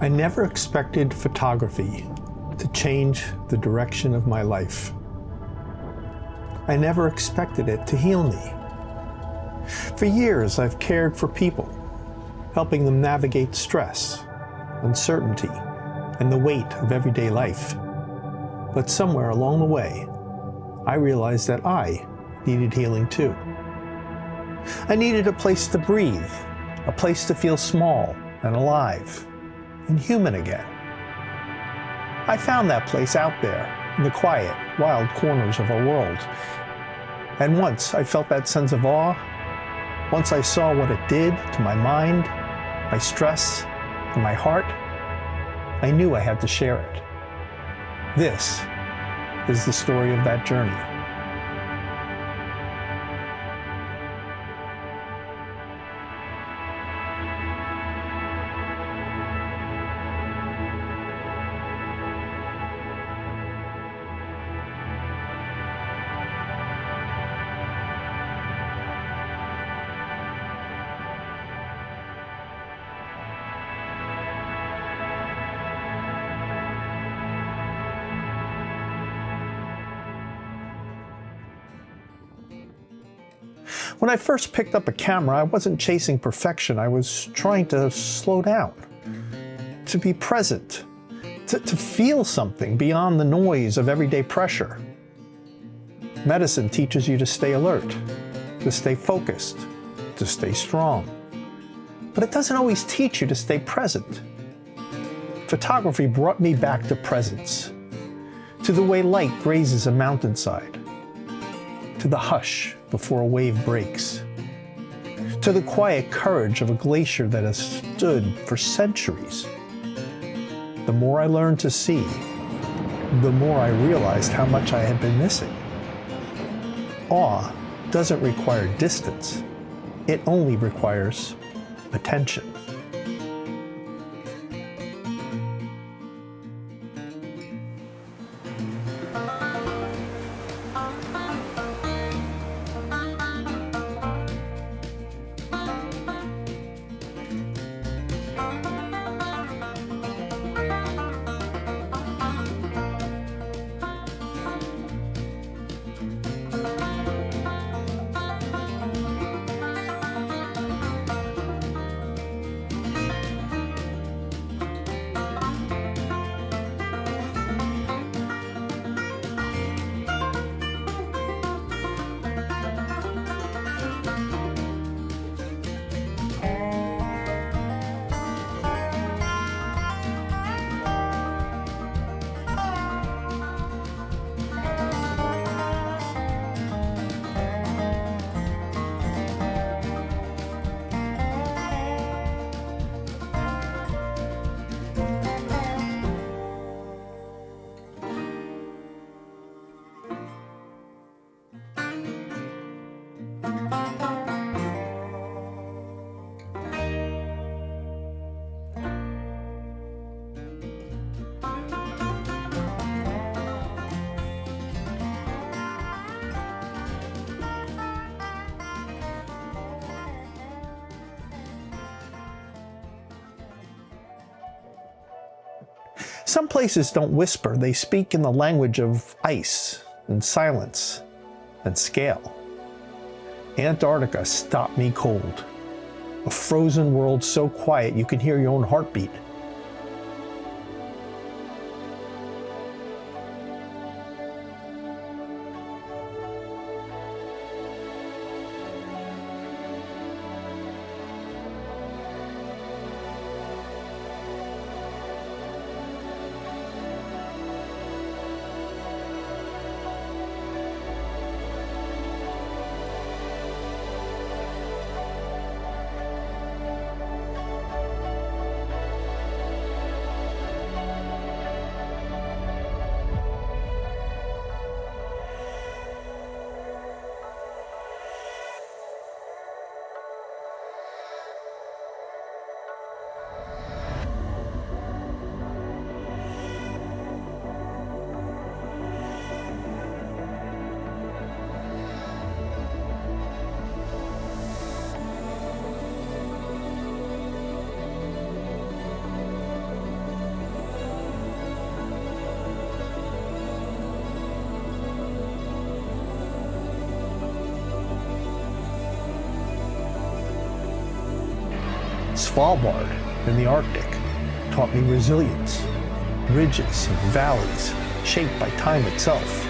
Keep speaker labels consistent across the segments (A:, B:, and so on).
A: I never expected photography to change the direction of my life. I never expected it to heal me. For years, I've cared for people, helping them navigate stress, uncertainty, and the weight of everyday life. But somewhere along the way, I realized that I needed healing too. I needed a place to breathe, a place to feel small and alive and human again. I found that place out there in the quiet, wild corners of our world. And once I felt that sense of awe, once I saw what it did to my mind, my stress, and my heart, I knew I had to share it. This is the story of that journey. When I first picked up a camera, I wasn't chasing perfection. I was trying to slow down, to be present, to feel something beyond the noise of everyday pressure. Medicine teaches you to stay alert, to stay focused, to stay strong. But it doesn't always teach you to stay present. Photography brought me back to presence, to the way light grazes a mountainside, to the hush before a wave breaks, to the quiet courage of a glacier that has stood for centuries. The more I learned to see, the more I realized how much I had been missing. Awe doesn't require distance. It only requires attention. Some places don't whisper, they speak in the language of ice and silence and scale. Antarctica stopped me cold. A frozen world so quiet you can hear your own heartbeat. Svalbard in the Arctic taught me resilience, ridges and valleys shaped by time itself.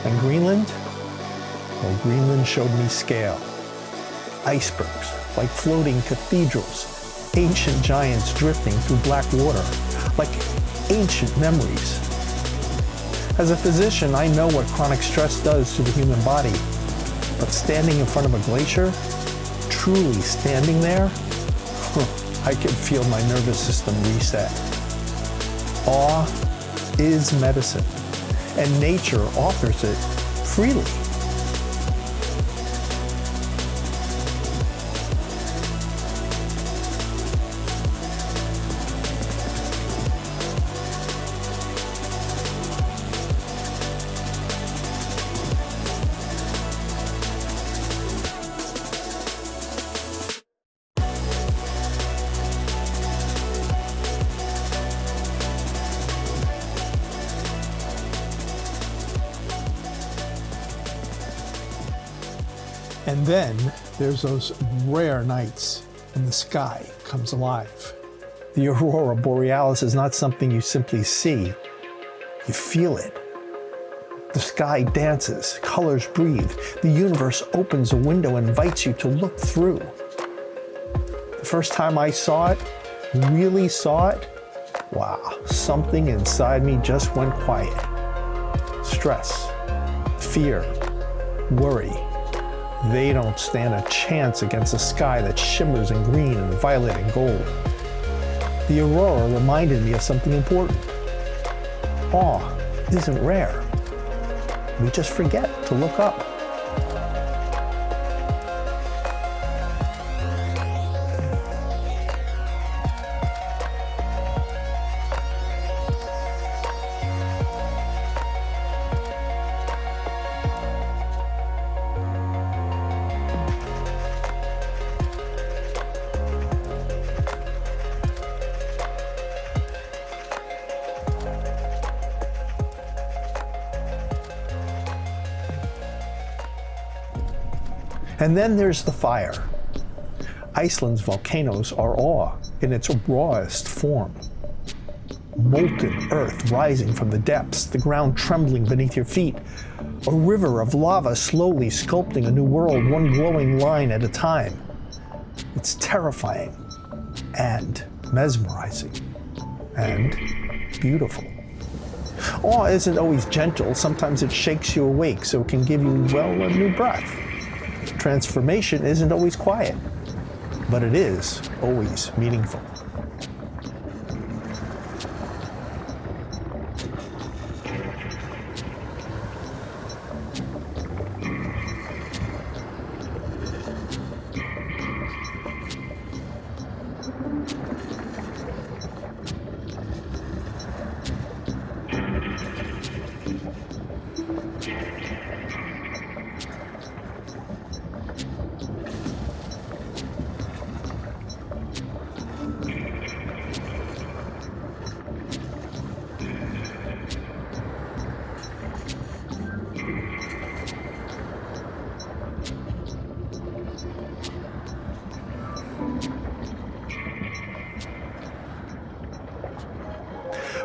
A: And Greenland? Well, Greenland showed me scale. Icebergs, like floating cathedrals, ancient giants drifting through black water, like ancient memories. As a physician, I know what chronic stress does to the human body, but standing in front of a glacier, truly standing there, I could feel my nervous system reset. Awe is medicine, and nature offers it freely. And then there's those rare nights when the sky comes alive. The Aurora Borealis is not something you simply see, you feel it. The sky dances, colors breathe, the universe opens a window and invites you to look through. The first time I saw it, really saw it, wow, something inside me just went quiet. Stress, fear, worry. They don't stand a chance against a sky that shimmers in green and violet and gold. The aurora reminded me of something important. Awe isn't rare. We just forget to look up. And then there's the fire. Iceland's volcanoes are awe in its rawest form. Molten earth rising from the depths, the ground trembling beneath your feet, a river of lava slowly sculpting a new world, one glowing line at a time. It's terrifying and mesmerizing and beautiful. Awe isn't always gentle. Sometimes it shakes you awake so it can give you, well, a new breath. Transformation isn't always quiet, but it is always meaningful.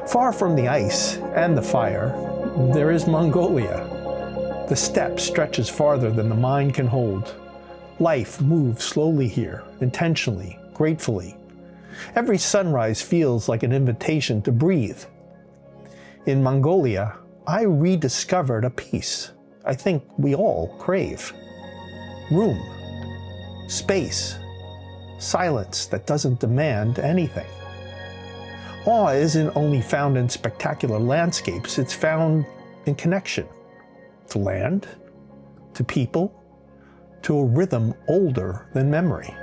A: Far from the ice and the fire, there is Mongolia. The steppe stretches farther than the mind can hold. Life moves slowly here, intentionally, gratefully. Every sunrise feels like an invitation to breathe. In Mongolia, I rediscovered a peace I think we all crave. Room, space, silence that doesn't demand anything. Awe isn't only found in spectacular landscapes, it's found in connection to land, to people, to a rhythm older than memory.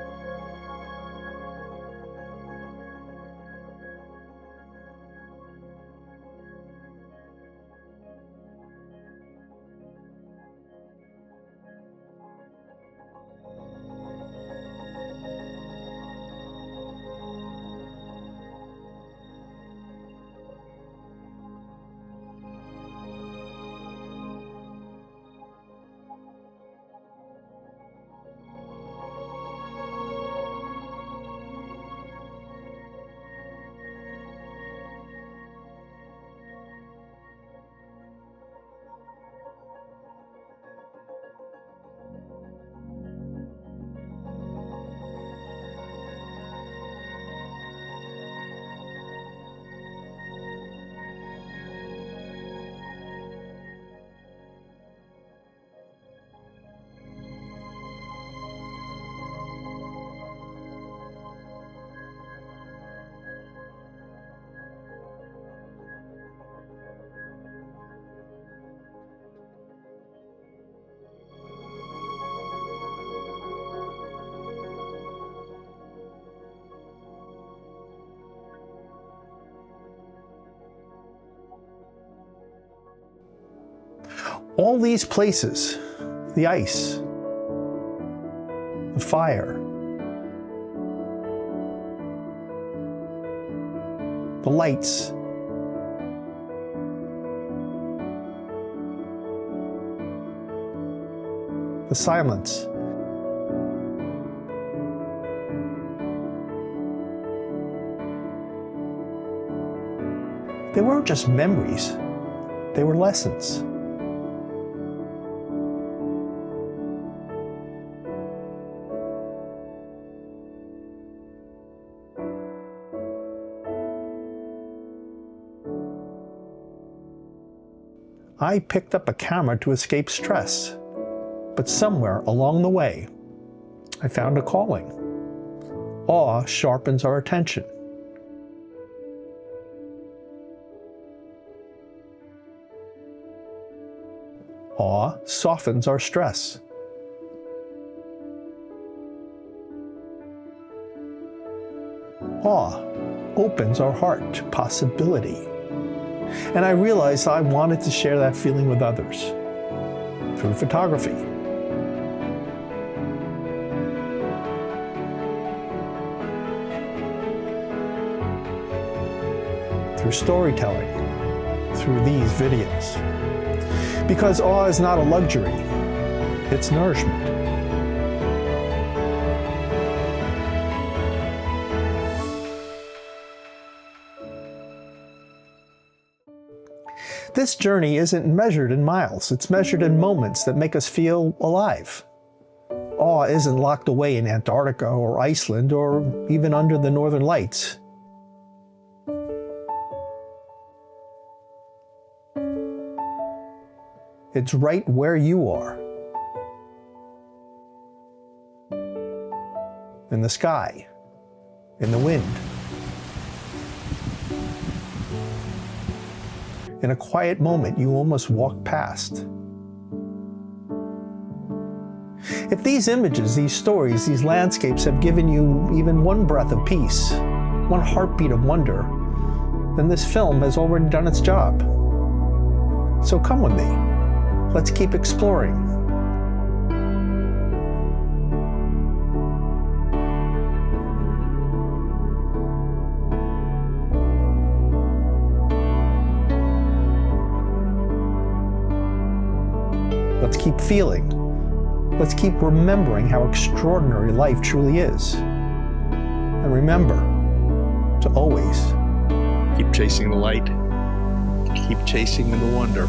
A: All these places, the ice, the fire, the lights, the silence, they weren't just memories, they were lessons. I picked up a camera to escape stress, but somewhere along the way, I found a calling. Awe sharpens our attention. Awe softens our stress. Awe opens our heart to possibility. And I realized I wanted to share that feeling with others through photography. Through storytelling, through these videos. Because awe is not a luxury, it's nourishment. This journey isn't measured in miles, it's measured in moments that make us feel alive. Awe isn't locked away in Antarctica or Iceland or even under the Northern Lights. It's right where you are. In the sky, in the wind. In a quiet moment you almost walk past. If these images, these stories, these landscapes have given you even one breath of peace, one heartbeat of wonder, then this film has already done its job. So come with me. Let's keep exploring. Let's keep feeling. Let's keep remembering how extraordinary life truly is. And remember to always
B: keep chasing the light, keep chasing the wonder,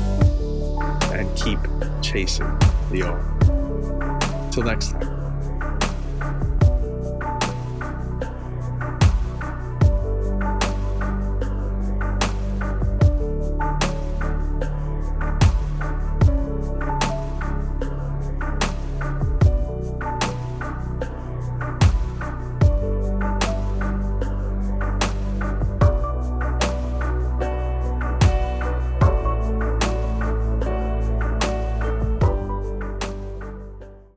B: and keep chasing the awe. Till next time.